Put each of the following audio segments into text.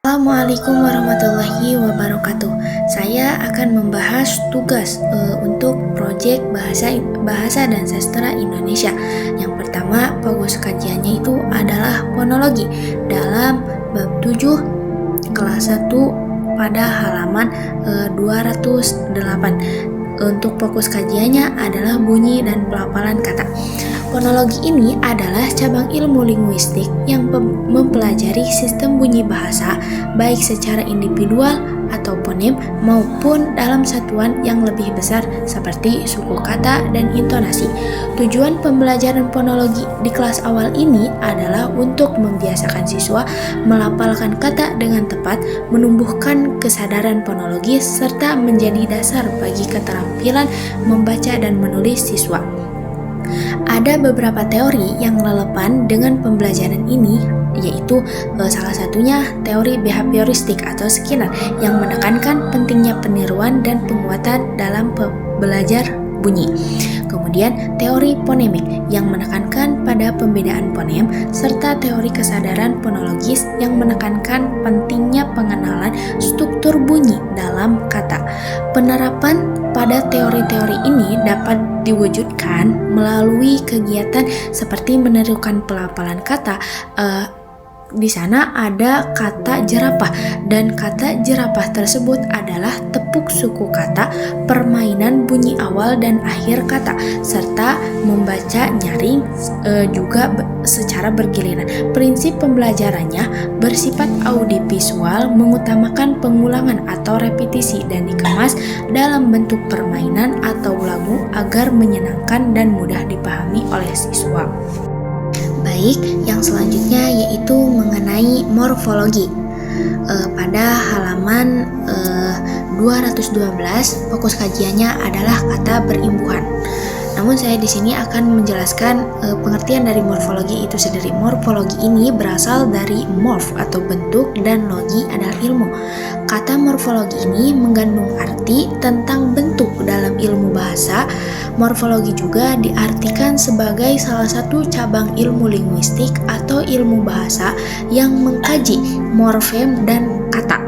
Assalamualaikum warahmatullahi wabarakatuh. Saya akan membahas tugas untuk proyek bahasa dan sastra Indonesia. Yang pertama, fokus kajiannya itu adalah fonologi dalam bab 7 kelas 1 pada halaman 208. Untuk fokus kajiannya adalah bunyi dan pelafalan kata. Fonologi ini adalah cabang ilmu linguistik yang mempelajari sistem bunyi bahasa baik secara individual atau fonem maupun dalam satuan yang lebih besar seperti suku kata dan intonasi. Tujuan pembelajaran fonologi di kelas awal ini adalah untuk membiasakan siswa melafalkan kata dengan tepat, menumbuhkan kesadaran fonologis serta menjadi dasar bagi keterampilan membaca dan menulis siswa. Ada beberapa teori yang relevan dengan pembelajaran ini, yaitu salah satunya teori behavioristik atau Skinner yang menekankan pentingnya peniruan dan penguatan dalam belajar bunyi. Kemudian teori fonemik yang menekankan pada pembedaan fonem, serta teori kesadaran fonologis yang menekankan pentingnya pengenalan struktur bunyi dalam kata. Penerapan pada teori-teori ini dapat diwujudkan melalui kegiatan seperti menirukan pelafalan kata. Di sana ada kata jerapah, dan kata jerapah tersebut adalah tepuk suku kata, permainan bunyi awal dan akhir kata, serta membaca nyaring juga secara bergiliran. Prinsip pembelajarannya bersifat audiovisual, mengutamakan pengulangan atau repetisi dan dikemas dalam bentuk permainan atau lagu agar menyenangkan dan mudah dipahami oleh siswa. Baik, yang selanjutnya yaitu mengenai morfologi. Pada halaman 212, fokus kajiannya adalah kata berimbuhan. Namun saya di sini akan menjelaskan pengertian dari morfologi itu sendiri. Morfologi ini berasal dari morf atau bentuk dan logi adalah ilmu. Kata morfologi ini mengandung arti tentang bentuk dalam ilmu bahasa. Morfologi juga diartikan sebagai salah satu cabang ilmu linguistik atau ilmu bahasa yang mengkaji morfem dan kata.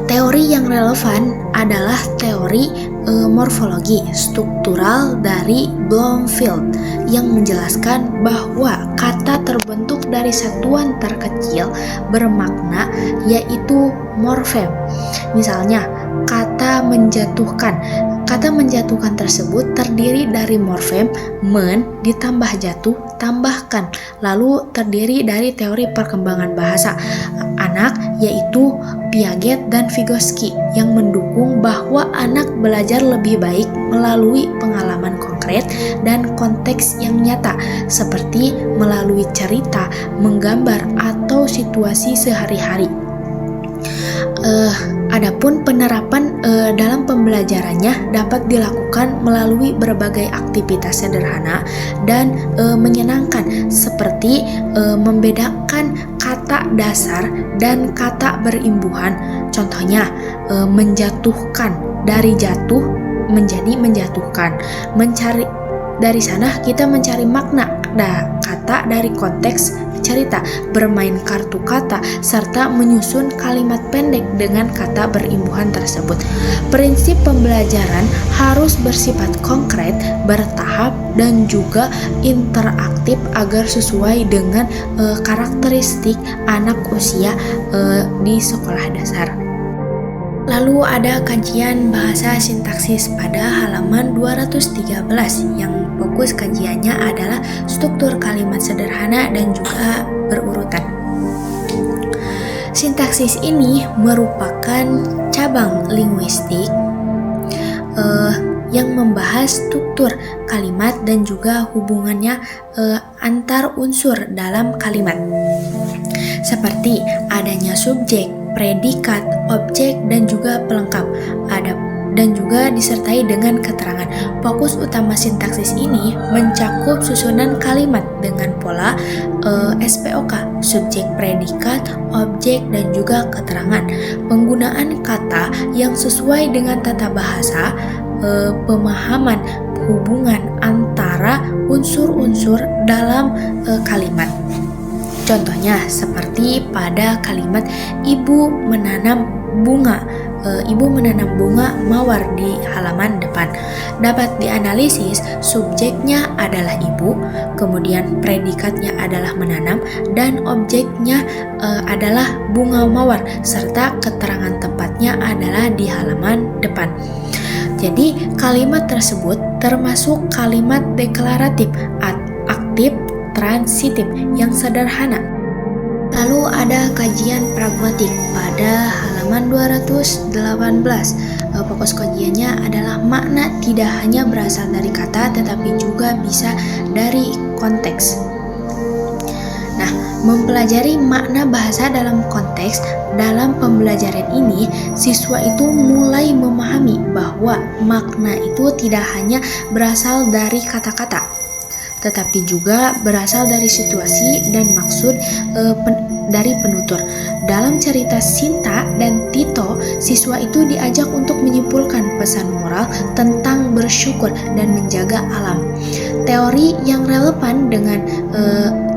Teori yang relevan adalah teori morfologi struktural dari Bloomfield yang menjelaskan bahwa kata terbentuk dari satuan terkecil bermakna yaitu morfem. Misalnya, kata menjatuhkan. Kata menjatuhkan tersebut terdiri dari morfem men ditambah jatuh tambahkan, lalu terdiri dari teori perkembangan bahasa anak yaitu Piaget dan Vygotsky yang mendukung bahwa anak belajar lebih baik melalui pengalaman konkret dan konteks yang nyata seperti melalui cerita, menggambar atau situasi sehari-hari. Adapun penerapan dalam pembelajarannya dapat dilakukan melalui berbagai aktivitas sederhana dan menyenangkan seperti membedakan kata dasar dan kata berimbuhan. Contohnya, menjatuhkan dari jatuh menjadi menjatuhkan. Dari sana kita mencari makna kata dari konteks cerita, bermain kartu kata, serta menyusun kalimat pendek dengan kata berimbuhan tersebut. Prinsip pembelajaran harus bersifat konkret, bertahap, dan juga interaktif agar sesuai dengan karakteristik anak usia di sekolah dasar. Lalu ada kajian bahasa sintaksis pada halaman 213 yang fokus kajiannya adalah struktur kalimat sederhana dan juga berurutan. Sintaksis ini merupakan cabang linguistik yang membahas struktur kalimat dan juga hubungannya antar unsur dalam kalimat. Seperti adanya subjek, predikat, objek, dan juga pelengkap, dan juga disertai dengan keterangan. Fokus utama sintaksis ini mencakup susunan kalimat dengan pola SPOK, subjek, predikat, objek, dan juga keterangan. Penggunaan kata yang sesuai dengan tata bahasa, pemahaman hubungan antara unsur-unsur dalam kalimat. Contohnya seperti pada kalimat ibu menanam bunga mawar di halaman depan. Dapat dianalisis, subjeknya adalah ibu, kemudian predikatnya adalah menanam, dan objeknya adalah bunga mawar, serta keterangan tempatnya adalah di halaman depan. Jadi kalimat tersebut termasuk kalimat deklaratif, aktif, transitif yang sederhana. Lalu ada kajian pragmatik pada halaman 218. Fokus kajiannya adalah makna tidak hanya berasal dari kata tetapi juga bisa dari konteks. Nah, mempelajari makna bahasa dalam konteks dalam pembelajaran ini, siswa itu mulai memahami bahwa makna itu tidak hanya berasal dari kata-kata, tetapi juga berasal dari situasi dan maksud dari penutur. Dalam cerita Sinta dan Tito, siswa itu diajak untuk menyimpulkan pesan moral tentang bersyukur dan menjaga alam. Teori yang relevan dengan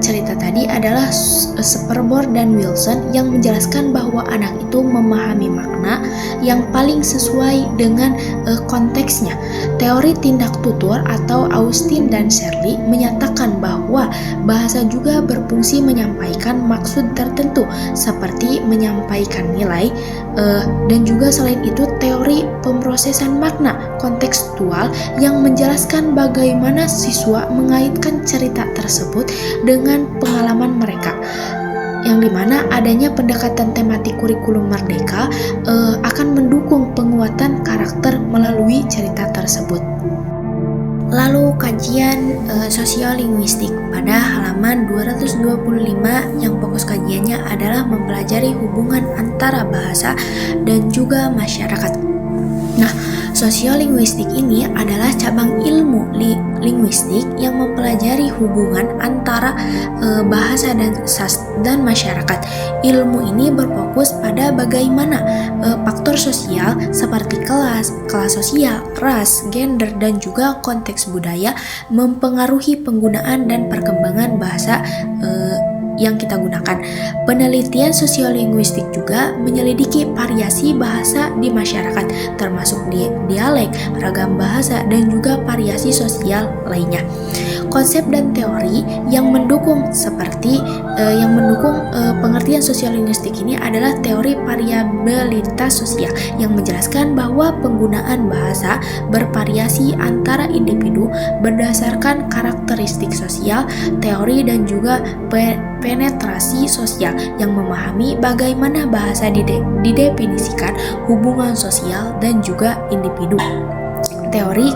cerita tadi adalah Sperber dan Wilson yang menjelaskan bahwa anak itu memahami makna yang paling sesuai dengan konteksnya. Teori tindak tutur atau Austin dan Shirley menyatakan bahwa bahasa juga berfungsi menyampaikan maksud tertentu seperti menyampaikan nilai, dan juga selain itu teori pemrosesan makna kontekstual yang menjelaskan bagaimana siswa mengaitkan cerita tersebut dengan pengalaman mereka, yang dimana adanya pendekatan tematik kurikulum merdeka akan mendukung penguatan karakter melalui cerita tersebut. Lalu kajian sosiolinguistik pada halaman 225 yang fokus kajiannya adalah mempelajari hubungan antara bahasa dan juga masyarakat. Nah, sosiolinguistik ini adalah cabang ilmu linguistik yang mempelajari hubungan antara bahasa dan masyarakat. Ilmu ini berfokus pada bagaimana faktor sosial seperti kelas sosial, ras, gender, dan juga konteks budaya mempengaruhi penggunaan dan perkembangan bahasa yang kita gunakan. Penelitian sosiolinguistik juga menyelidiki variasi bahasa di masyarakat, termasuk dialek, ragam bahasa, dan juga variasi sosial lainnya. Konsep dan teori yang mendukung pengertian sosiolinguistik ini adalah teori variabilitas sosial yang menjelaskan bahwa penggunaan bahasa bervariasi antara individu berdasarkan karakteristik sosial, teori, dan juga penetrasi sosial yang memahami bagaimana bahasa didefinisikan hubungan sosial dan juga individu. Teori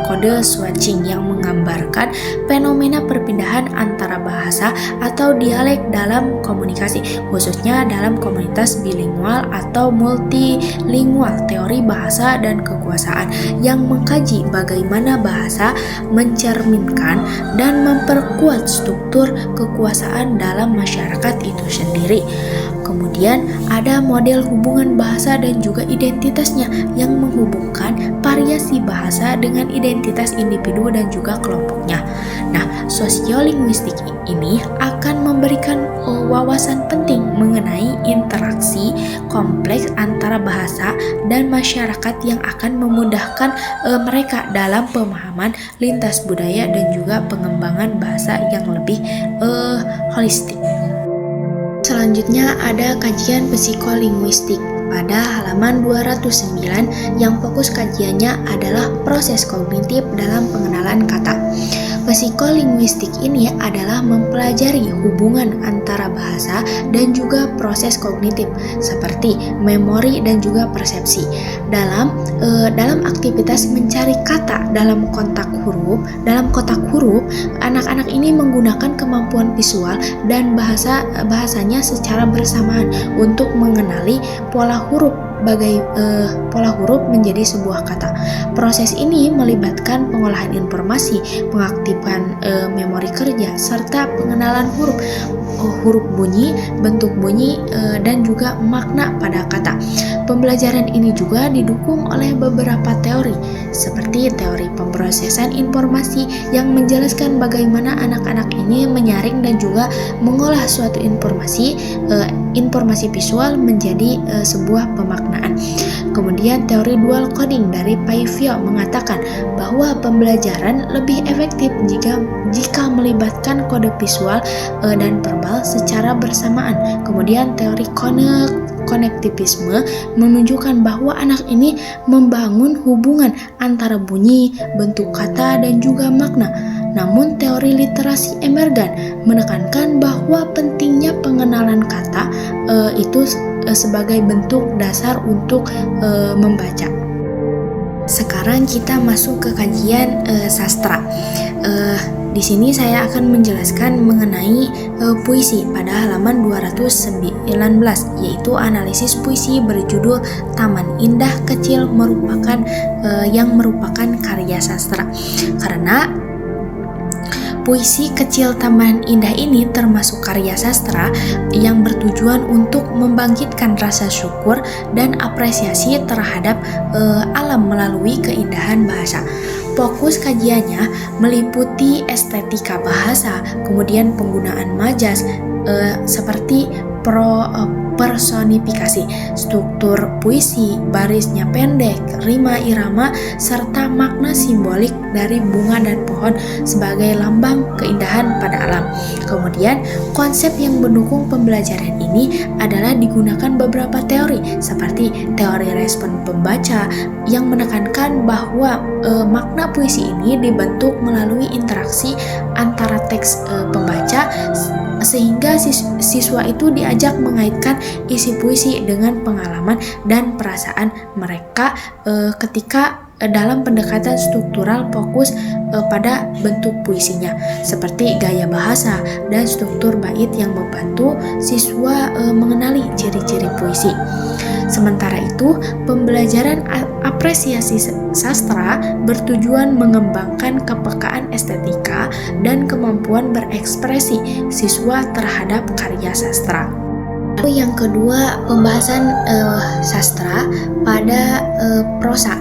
kode switching yang menggambarkan fenomena perpindahan antara bahasa atau dialek dalam komunikasi, khususnya dalam komunitas bilingual atau multilingual. Teori bahasa dan kekuasaan yang mengkaji bagaimana bahasa mencerminkan dan memperkuat struktur kekuasaan dalam masyarakat itu sendiri. Kemudian ada model hubungan bahasa dan juga identitasnya yang menghubungkan variasi bahasa dengan identitas individu dan juga kelompoknya. Nah, sosiolinguistik ini akan memberikan wawasan penting mengenai interaksi kompleks antara bahasa dan masyarakat yang akan memudahkan mereka dalam pemahaman lintas budaya dan juga pengembangan bahasa yang lebih holistik. Selanjutnya ada kajian psikolinguistik pada halaman 209 yang fokus kajiannya adalah proses kognitif dalam pengenalan kata. Psikolinguistik ini adalah mempelajari hubungan antara bahasa dan juga proses kognitif seperti memori dan juga persepsi. Dalam aktivitas mencari kata dalam kotak huruf, anak-anak ini menggunakan kemampuan visual dan bahasanya secara bersamaan untuk mengenali pola huruf menjadi sebuah kata. Proses ini melibatkan pengolahan informasi, pengaktifan memori kerja, serta pengenalan huruf bunyi, bentuk bunyi, dan juga makna pada kata. Pembelajaran ini juga didukung oleh beberapa teori, seperti teori pemrosesan informasi yang menjelaskan bagaimana anak-anak ini menyaring dan juga mengolah suatu informasi visual menjadi sebuah pemaknaan. Kemudian teori dual coding dari Paivio mengatakan bahwa pembelajaran lebih efektif jika melibatkan kode visual dan verbal secara bersamaan. Kemudian teori konektivisme menunjukkan bahwa anak ini membangun hubungan antara bunyi, bentuk kata, dan juga makna. Namun teori literasi emergan menekankan bahwa pentingnya pengenalan kata itu sebagai bentuk dasar untuk membaca. Sekarang kita masuk ke kajian sastra. Di sini saya akan menjelaskan mengenai puisi pada halaman 219, yaitu analisis puisi berjudul Taman Indah Kecil yang merupakan karya sastra. Karena puisi kecil Taman Indah ini termasuk karya sastra yang bertujuan untuk membangkitkan rasa syukur dan apresiasi terhadap alam melalui keindahan bahasa. Fokus kajiannya meliputi estetika bahasa, kemudian penggunaan majas seperti personifikasi, struktur puisi, barisnya pendek, rima irama, serta makna simbolik dari bunga dan pohon sebagai lambang keindahan pada alam. Kemudian konsep yang mendukung pembelajaran ini adalah digunakan beberapa teori seperti teori respon pembaca yang menekankan bahwa makna puisi ini dibentuk melalui interaksi antara teks pembaca sehingga siswa itu diajak mengaitkan isi puisi dengan pengalaman dan perasaan mereka ketika dalam pendekatan struktural fokus pada bentuk puisinya, seperti gaya bahasa dan struktur bait yang membantu siswa mengenali ciri-ciri puisi. Sementara itu, pembelajaran apresiasi sastra bertujuan mengembangkan kepekaan estetika dan kemampuan berekspresi siswa terhadap karya sastra. Lalu yang kedua, pembahasan sastra pada prosa.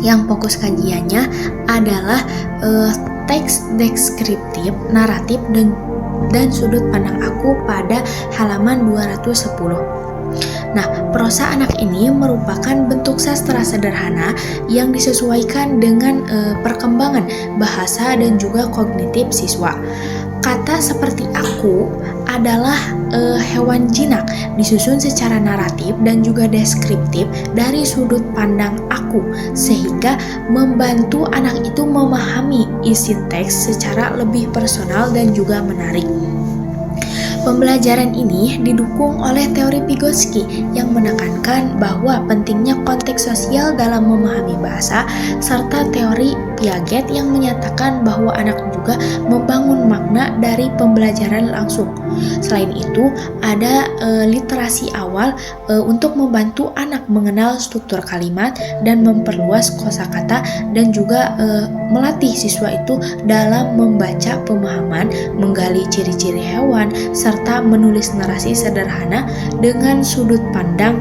Yang fokus kajiannya adalah teks deskriptif, naratif, dan sudut pandang aku pada halaman 210. Nah, prosa anak ini merupakan bentuk sastra sederhana yang disesuaikan dengan perkembangan bahasa dan juga kognitif siswa. Kata seperti aku adalah hewan jinak disusun secara naratif dan juga deskriptif dari sudut pandang aku, sehingga membantu anak itu memahami isi teks secara lebih personal dan juga menarik. Pembelajaran ini didukung oleh teori Vygotsky yang menekankan bahwa pentingnya konteks sosial dalam memahami bahasa, serta teori Piaget yang menyatakan bahwa anak juga membangun makna dari pembelajaran langsung. Selain itu, ada literasi awal untuk membantu anak mengenal struktur kalimat dan memperluas kosakata, dan juga melatih siswa itu dalam membaca pemahaman, menggali ciri-ciri hewan, serta menulis narasi sederhana dengan sudut pandang